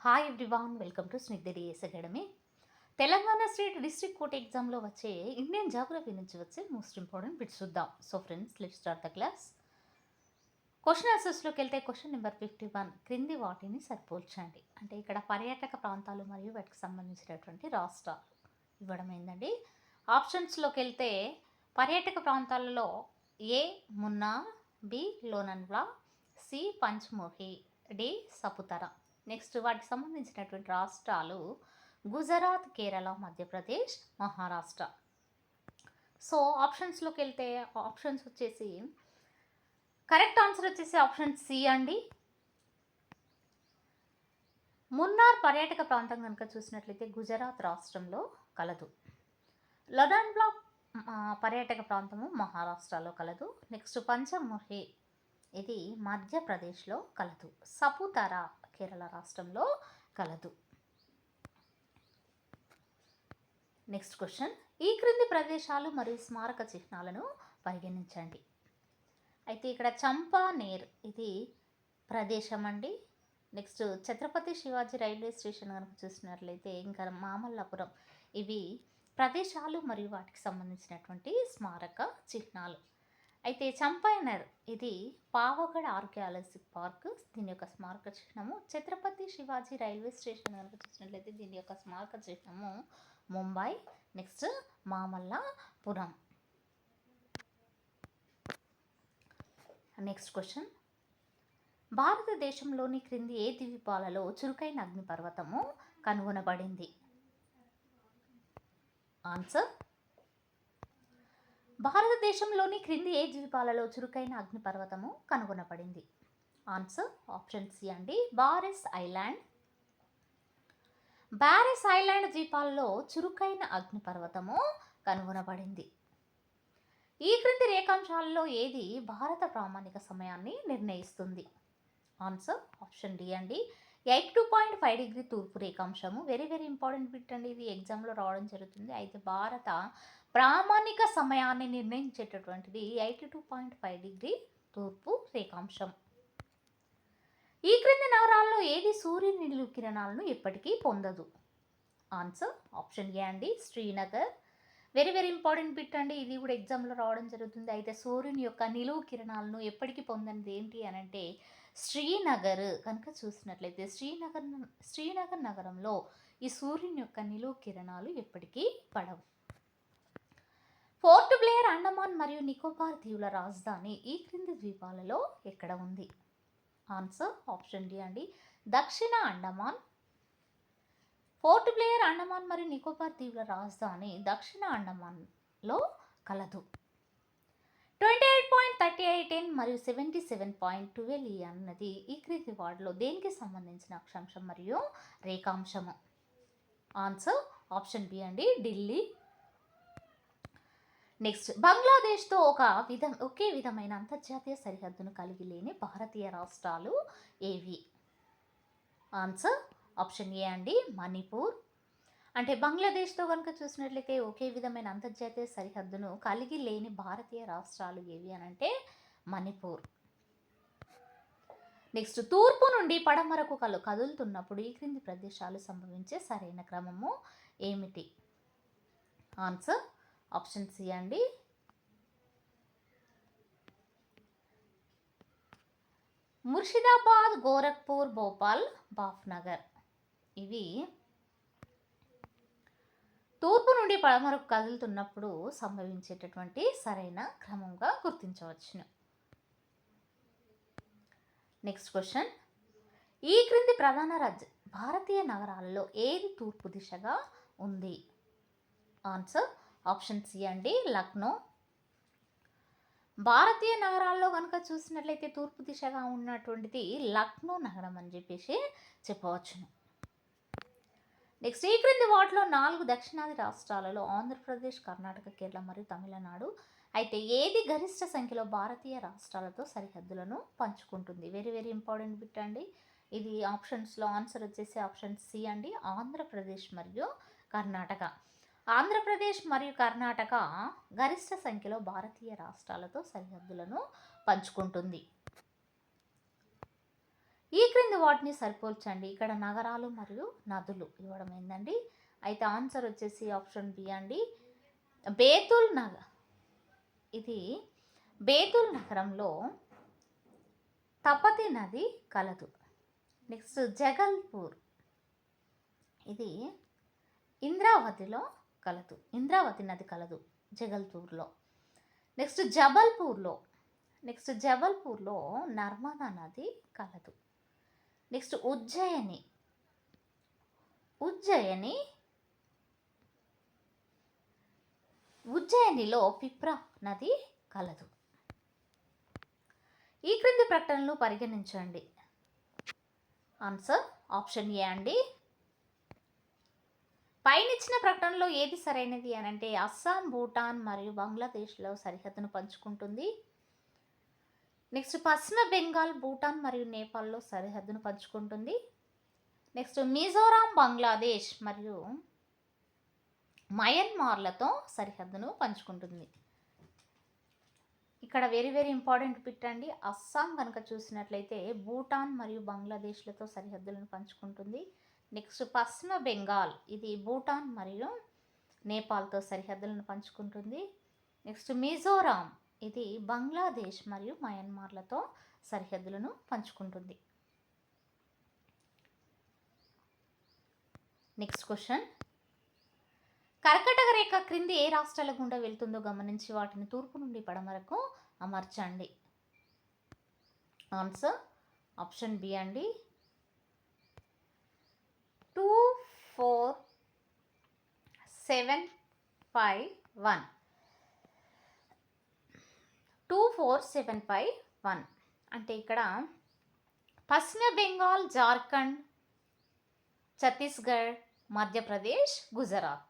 Hi everyone, welcome to Snigdha DS academy. Telangana state district court ఎగ్జామ్లో వచ్చే Indian geography నుంచి వచ్చే మోస్ట్ ఇంపార్టెంట్ బిట్స్ చూద్దాం. So friends, let's start the class. Question ఆన్సర్స్లోకి వెళ్తే క్వశ్చన్ నెంబర్ 51, క్రింది వాటిని సరిపోల్చండి. అంటే ఇక్కడ పర్యాటక ప్రాంతాలు మరియు వాటికి సంబంధించినటువంటి రాష్ట్రాలు ఇవ్వడం ఏందండి. ఆప్షన్స్లోకి వెళ్తే పర్యాటక ప్రాంతాలలో A Munnar, B Lonavala, C Pachmarhi, D Saputara. Next వాటికి సంబంధించినటువంటి రాష్ట్రాలు గుజరాత్, కేరళ, మధ్యప్రదేశ్, మహారాష్ట్ర. సో ఆప్షన్స్లోకి వెళ్తే ఆప్షన్స్ వచ్చేసి కరెక్ట్ ఆన్సర్ వచ్చేసి ఆప్షన్ సి అండి. మున్నార్ పర్యాటక ప్రాంతం కనుక చూసినట్లయితే గుజరాత్ రాష్ట్రంలో కలదు. లోనావాలా పర్యాటక ప్రాంతము మహారాష్ట్రలో కలదు. నెక్స్ట్ పంచముఖి ఇది మధ్యప్రదేశ్లో కలదు. సపుతరా కేరళ రాష్ట్రంలో కలదు. నెక్స్ట్ క్వశ్చన్, ఈ క్రింది ప్రదేశాలు మరియు స్మారక చిహ్నాలను పరిగణించండి. అయితే ఇక్కడ చంపానేర్ ఇది ప్రదేశం అండి. Next Chhatrapati Shivaji railway station కనుక చూసినట్లయితే ఇంకా మామల్లాపురం ఇవి ప్రదేశాలు మరియు వాటికి సంబంధించినటువంటి స్మారక చిహ్నాలు. అయితే చంపానేర్ ఇది పావగఢ్ ఆర్కియాలజికల్ పార్క్, దీని యొక్క స్మారక చిహ్నము. ఛత్రపతి శివాజీ రైల్వే స్టేషన్ కనుక చూసినట్లయితే దీని యొక్క స్మారక చిహ్నము Mumbai. Next Mamallapuram. Next question, భారతదేశంలోని క్రింది ఏ ద్వీపాలలో చురుకైన అగ్నిపర్వతము కనుగొనబడింది? ఆన్సర్, భారతదేశంలోని క్రింది ఏ ద్వీపాలలో చురుకైన అగ్నిపర్వతము కనుగొనబడింది? ఆన్సర్ ఆప్షన్ సి అండి, బారెస్ ఐలాండ్. బారెస్ ఐలాండ్ ద్వీపాలలో చురుకైన అగ్నిపర్వతము కనుగొనబడింది. ఈ క్రింది రేఖాంశాలలో ఏది భారత ప్రామాణిక సమయాన్ని నిర్ణయిస్తుంది? ఆన్సర్ ఆప్షన్ డి అండి, 82.5 డిగ్రీ తూర్పు రేఖాంశము. వెరీ వెరీ ఇంపార్టెంట్ బిట్ అండి, ఇది ఎగ్జామ్లో రావడం జరుగుతుంది. అయితే భారత ప్రామాణిక సమయాన్ని నిర్ణయించేటటువంటిది 82.5 డిగ్రీ తూర్పు రేఖాంశం. ఈ క్రింది నగరాల్లో ఏది సూర్యుని నిలువు కిరణాలను ఎప్పటికీ పొందదు? ఆన్సర్ ఆప్షన్ ఏ అండి, Srinagar. Very very important bit అండి, ఇది కూడా ఎగ్జామ్లో రావడం జరుగుతుంది. అయితే సూర్యుని యొక్క నిలువు కిరణాలను ఎప్పటికీ పొందనిది ఏంటి అని అంటే శ్రీనగర్ కనుక చూసినట్లయితే శ్రీనగర్ నగరంలో ఈ సూర్యుని యొక్క నిలువు కిరణాలు ఎప్పటికీ పడవు. పోర్ట్ బ్లేర్ అండమాన్ మరియు నికోబార్ దీవుల రాజధాని ఈ క్రింది ద్వీపాలలో ఎక్కడ ఉంది? ఆన్సర్ ఆప్షన్ డి అండి, దక్షిణ అండమాన్. పోర్ట్ బ్లేర్ అండమాన్ మరియు నికోబార్ దీవుల రాజధాని దక్షిణ అండమాన్లో కలదు. 28.38 మరియు 77.12 అన్నది ఈ క్రింది వాటిలో దేనికి సంబంధించిన అక్షాంశం మరియు రేఖాంశము? ఆన్సర్ ఆప్షన్ బి అండి, ఢిల్లీ. నెక్స్ట్, బంగ్లాదేశ్తో ఒకే విధమైన అంతర్జాతీయ సరిహద్దును కలిగి లేని భారతీయ రాష్ట్రాలు ఏవి? ఆన్సర్ ఆప్షన్ ఏ అండి, మణిపూర్. అంటే బంగ్లాదేశ్తో కనుక చూసినట్లయితే ఒకే విధమైన అంతర్జాతీయ సరిహద్దును కలిగి లేని భారతీయ రాష్ట్రాలు ఏవి అని అంటే మణిపూర్. నెక్స్ట్, తూర్పు నుండి పడమరకు కదులుతున్నప్పుడు ఈ క్రింది ప్రదేశాలు సంభవించే సరైన క్రమము ఏమిటి? ఆన్సర్ ఆప్షన్ సి అండి, ముర్షిదాబాద్, గోరఖ్పూర్, భోపాల్, బాఫ్నగర్ ఇవి తూర్పు నుండి పడమరకు కదులుతున్నప్పుడు సంభవించేటటువంటి సరైన క్రమంగా గుర్తించవచ్చును. నెక్స్ట్ క్వశ్చన్, ఈ క్రింది ప్రధాన భారతీయ నగరాలలో ఏది తూర్పు దిశగా ఉంది? ఆన్సర్ ఆప్షన్ సి అండి, లక్నో. భారతీయ నగరాల్లో కనుక చూసినట్లయితే తూర్పు దిశగా ఉన్నటువంటిది లక్నో నగరం అని చెప్పేసి చెప్పవచ్చును. నెక్స్ట్, ఈ క్రింది వాటిలో 4 దక్షిణాది రాష్ట్రాలలో ఆంధ్రప్రదేశ్, కర్ణాటక, కేరళ మరియు తమిళనాడు అయితే ఏది గరిష్ట సంఖ్యలో భారతీయ రాష్ట్రాలతో సరిహద్దులను పంచుకుంటుంది? వెరీ వెరీ ఇంపార్టెంట్ బిట్ అండి, ఇది ఆప్షన్స్లో ఆన్సర్ వచ్చేసి ఆప్షన్ సి అండి, ఆంధ్రప్రదేశ్ మరియు కర్ణాటక. ఆంధ్రప్రదేశ్ మరియు కర్ణాటక గరిష్ట సంఖ్యలో భారతీయ రాష్ట్రాలతో సరిహద్దులను పంచుకుంటుంది. ఈ క్రింది వాటిని సరిపోల్చండి. ఇక్కడ నగరాలు మరియు నదులు ఇవ్వడం ఏందండి. అయితే ఆన్సర్ వచ్చేసి ఆప్షన్ బి అండి. బేతుల్ ఇది బేతుల్ నగరంలో తపతి నది కలదు. నెక్స్ట్ జగల్పూర్, ఇది ఇంద్రావతిలో కలదు. ఇంద్రావతి నది కలదు జగల్పూర్లో. నెక్స్ట్ జబల్పూర్లో నర్మదా నది కలదు. నెక్స్ట్ ఉజ్జయినిలో పిప్రా నది కలదు. ఈ క్రింది ప్రకటనలు పరిగణించండి. ఆన్సర్ ఆప్షన్ ఏ అండి. పైనిచ్చిన ప్రకటనలో ఏది సరైనది అని అంటే అస్సాం, భూటాన్ మరియు బంగ్లాదేశ్లో సరిహద్దును పంచుకుంటుంది. నెక్స్ట్ పశ్చిమ బెంగాల్ భూటాన్ మరియు నేపాల్లో సరిహద్దును పంచుకుంటుంది. నెక్స్ట్ మిజోరాం బంగ్లాదేశ్ మరియు మయన్మార్లతో సరిహద్దును పంచుకుంటుంది. ఇక్కడ వెరీ వెరీ ఇంపార్టెంట్ పెట్టండి. అస్సాం కనుక చూసినట్లయితే భూటాన్ మరియు బంగ్లాదేశ్లతో సరిహద్దులను పంచుకుంటుంది. నెక్స్ట్ పశ్చిమ బెంగాల్, ఇది భూటాన్ మరియు నేపాల్తో సరిహద్దులను పంచుకుంటుంది. నెక్స్ట్ మిజోరాం, ఇది బంగ్లాదేశ్ మరియు మయన్మార్లతో సరిహద్దులను పంచుకుంటుంది. నెక్స్ట్ క్వశ్చన్, కర్కటక రేఖ క్రింది ఏ రాష్ట్రాల గుండా వెళ్తుందో గమనించి వాటిని తూర్పు నుండి పడమరకు అమర్చండి. ఆన్సర్ ఆప్షన్ బి అండి. 2 4 7 5 1. 2 4 7 5 1 అంటే ఇక్కడ పశ్చిమ బెంగాల్, జార్ఖండ్, ఛత్తీస్గఢ్, మధ్యప్రదేశ్, గుజరాత్.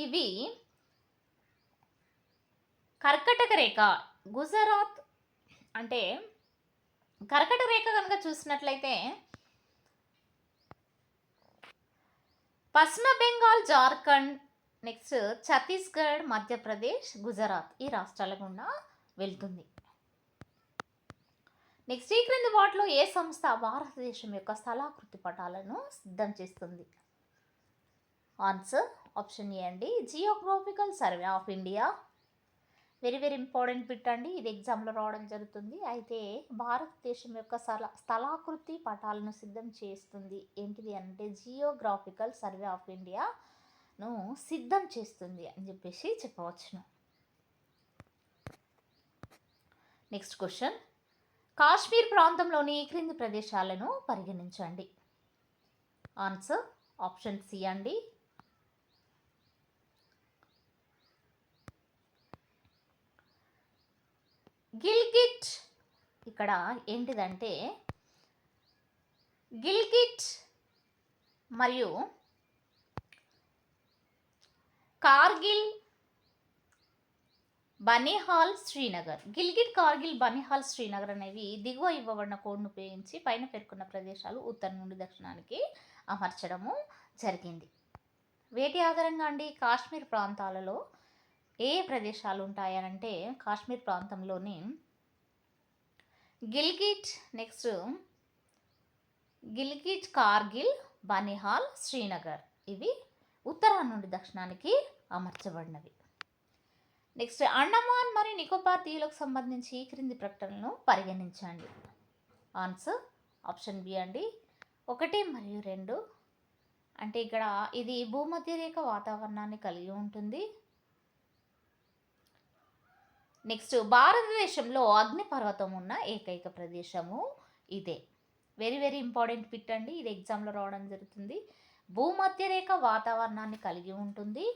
ఇవి కర్కటక రేఖ. గుజరాత్ అంటే కర్కటక రేఖ కనుక చూసినట్లయితే పశ్చిమ బెంగాల్, జార్ఖండ్, నెక్స్ట్ ఛత్తీస్గఢ్, మధ్యప్రదేశ్, గుజరాత్ ఈ రాష్ట్రాల గుండా వెళ్తుంది. నెక్స్ట్ ఈ క్రింది వాటిలో ఏ సంస్థ భారతదేశం యొక్క స్థలాకృతి పటాలను సిద్ధం చేస్తుంది? ఆన్సర్ ఆప్షన్ ఏ అండి. Geographical survey of India. Very very important bit అండి. ఇది ఎగ్జామ్లో రావడం జరుగుతుంది. అయితే భారతదేశం యొక్క స్థలాకృతి పటాలను సిద్ధం చేస్తుంది ఏంటిది అంటే జియోగ్రాఫికల్ సర్వే ఆఫ్ ఇండియాను సిద్ధం చేస్తుంది అని చెప్పేసి చెప్పవచ్చును. నెక్స్ట్ క్వశ్చన్, కాశ్మీర్ ప్రాంతంలోని ఈ క్రింది ప్రదేశాలను పరిగణించండి. ఆన్సర్ ఆప్షన్ సి అండి. గిల్గిట్, ఇక్కడ ఏంటిదంటే గిల్గిట్ మరియు కార్గిల్, బనిహాల్, శ్రీనగర్. గిల్గిట్, కార్గిల్, బనిహాల్, శ్రీనగర్ అనేవి దిగువ ఇవ్వబడిన కోడ్ను ఉపయోగించి పైన పేర్కొన్న ప్రదేశాలు ఉత్తరం నుండి దక్షిణానికి అమర్చడము జరిగింది. వేటి ఆధారంగా అండి కాశ్మీర్ ప్రాంతాలలో ఏ ప్రదేశాలు ఉంటాయనంటే కాశ్మీర్ ప్రాంతంలోని గిల్గిట్, నెక్స్ట్ గిల్గిట్, కార్గిల్, బనిహాల్, శ్రీనగర్ ఇవి ఉత్తరం నుండి దక్షిణానికి అమర్చబడినవి. నెక్స్ట్ అండమాన్ మరియు నికోబార్ దీవులకు సంబంధించి ఈ క్రింది ప్రకటనలను పరిగణించండి. ఆన్సర్ ఆప్షన్ బి అండి. 1 మరియు 2 అంటే ఇక్కడ ఇది భూమధ్య రేఖ వాతావరణాన్ని కలిగి ఉంటుంది. నెక్స్ట్ భారతదేశంలో అగ్నిపర్వతం ఉన్న ఏకైక ప్రదేశము ఇదే. వెరీ వెరీ ఇంపార్టెంట్ బిట్ అండి. ఇది ఎగ్జామ్లో రావడం జరుగుతుంది. భూమధ్య రేఖ వాతావరణాన్ని కలిగి ఉంటుంది.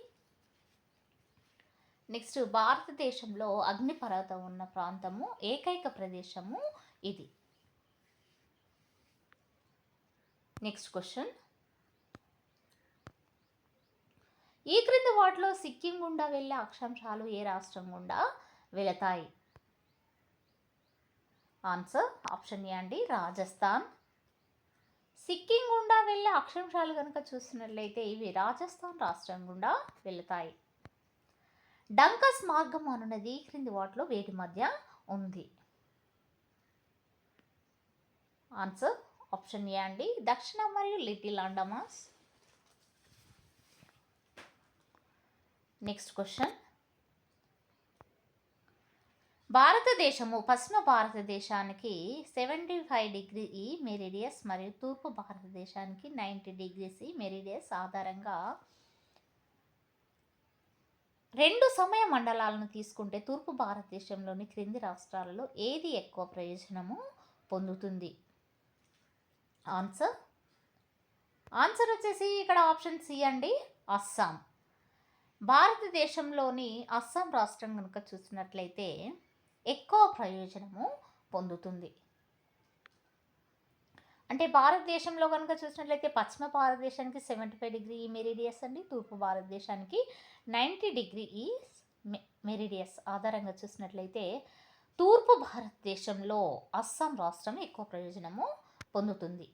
నెక్స్ట్ భారతదేశంలో అగ్నిపర్వతం ఉన్న ప్రాంతము ఏకైక ప్రదేశము ఇది. నెక్స్ట్ క్వశ్చన్, ఈ క్రింది వాటిలో సిక్కిం గుండా వెళ్ళే అక్షాంశాలు ఏ రాష్ట్రం గుండా వెళతాయి? ఆన్సర్ ఆప్షన్ ఏ అండి. రాజస్థాన్. సిక్కిం గుండా వెళ్ళే అక్షాంశాలు కనుక చూసినట్లయితే ఇవి రాజస్థాన్ రాష్ట్రం గుండా వెళతాయి. డంకస్ మార్గం అనున్నది ఈ క్రింది వాటిలో వేటి మధ్య ఉంది? ఆన్సర్ ఆప్షన్ ఏ అండి, దక్షిణ మరియు లిటిల్ అండమాన్స్. నెక్స్ట్ క్వశ్చన్, భారతదేశము పశ్చిమ భారతదేశానికి 75 డిగ్రీ మెరిడియస్ మరియు తూర్పు భారతదేశానికి 90 డిగ్రీస్ మెరిడియస్ ఆధారంగా రెండు సమయ మండలాలను తీసుకుంటే తూర్పు భారతదేశంలోని క్రింది రాష్ట్రాలలో ఏది ఎక్కువ ప్రయోజనము పొందుతుంది? ఆన్సర్ వచ్చేసి ఇక్కడ ఆప్షన్ సి అండి, అస్సాం. భారతదేశంలోని అస్సాం రాష్ట్రం కనుక చూసినట్లయితే ఎక్కువ ప్రయోజనము పొందుతుంది. అంటే భారతదేశంలో కనుక చూసినట్లయితే పశ్చిమ భారతదేశానికి 75 డిగ్రీ మెరిడియస్ అండి, తూర్పు భారతదేశానికి 90 డిగ్రీ మెరిడియస్ ఆధారంగా చూసినట్లయితే తూర్పు భారతదేశంలో అస్సాం రాష్ట్రం ఎక్కువ ప్రయోజనము పొందుతుంది.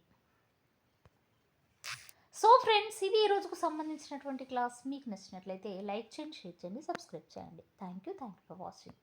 సో ఫ్రెండ్స్, ఇది ఈ రోజుకు సంబంధించినటువంటి క్లాస్. మీకు నచ్చినట్లయితే లైక్ చేయండి, షేర్ చేయండి, సబ్స్క్రైబ్ చేయండి. Thank you for watching.